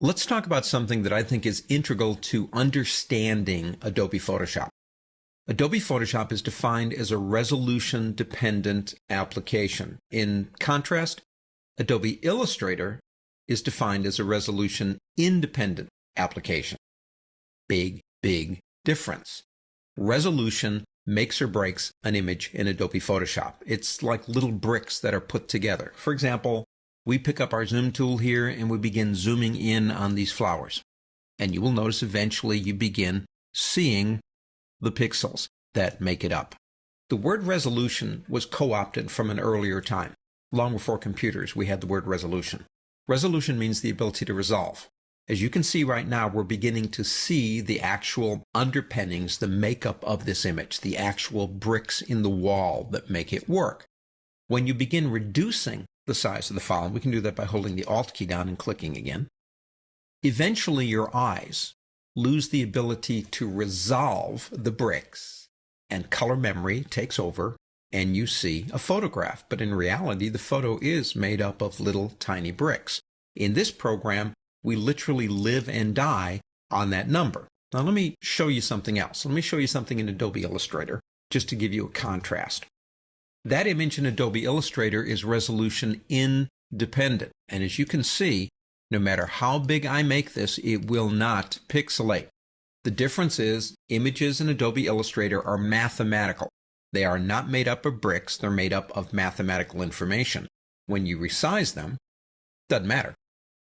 Let's talk about something that I think is integral to understanding Adobe Photoshop. Adobe Photoshop is defined as a resolution-dependent application. In contrast, Adobe Illustrator is defined as a resolution-independent application. Big, big difference. Resolution makes or breaks an image in Adobe Photoshop. It's like little bricks that are put together. For example, we pick up our zoom tool here and we begin zooming in on these flowers. And you will notice eventually you begin seeing the pixels that make it up. The word resolution was co-opted from an earlier time. Long before computers, we had the word resolution. Resolution means the ability to resolve. As you can see right now, we're beginning to see the actual underpinnings, the makeup of this image, the actual bricks in the wall that make it work. When you begin reducing the size of the file, and we can do that by holding the Alt key down and clicking again, eventually your eyes lose the ability to resolve the bricks, and color memory takes over, and you see a photograph. But in reality, the photo is made up of little tiny bricks. In this program, we literally live and die on that number. Now let me show you something else. Let me show you something in Adobe Illustrator, just to give you a contrast. That image in Adobe Illustrator is resolution independent. And as you can see, no matter how big I make this, it will not pixelate. The difference is images in Adobe Illustrator are mathematical. They are not made up of bricks, they're made up of mathematical information. When you resize them, it doesn't matter.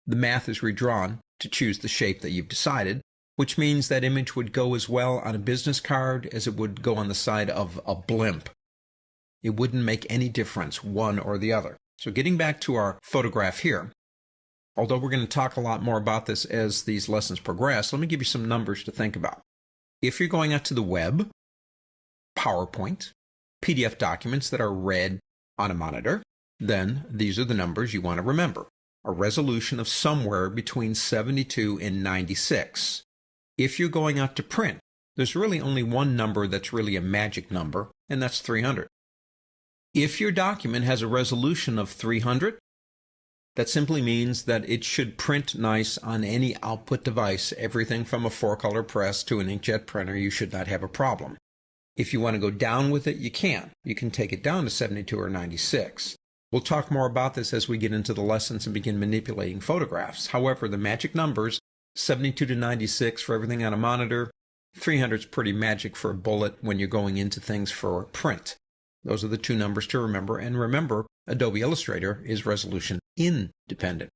The math is redrawn to choose the shape that you've decided, which means that image would go as well on a business card as it would go on the side of a blimp. It wouldn't make any difference, one or the other. So getting back to our photograph here, although we're going to talk a lot more about this as these lessons progress, let me give you some numbers to think about. If you're going out to the web, PowerPoint, PDF documents that are read on a monitor, then these are the numbers you want to remember. A resolution of somewhere between 72 and 96. If you're going out to print, there's really only one number that's really a magic number, and that's 300. If your document has a resolution of 300, that simply means that it should print nice on any output device. Everything from a 4-color press to an inkjet printer, you should not have a problem. If you want to go down with it, you can. You can take it down to 72 or 96. We'll talk more about this as we get into the lessons and begin manipulating photographs. However, the magic numbers, 72 to 96 for everything on a monitor, 300 is pretty magic for a bullet when you're going into things for print. Those are the two numbers to remember. And remember, Adobe Illustrator is resolution independent.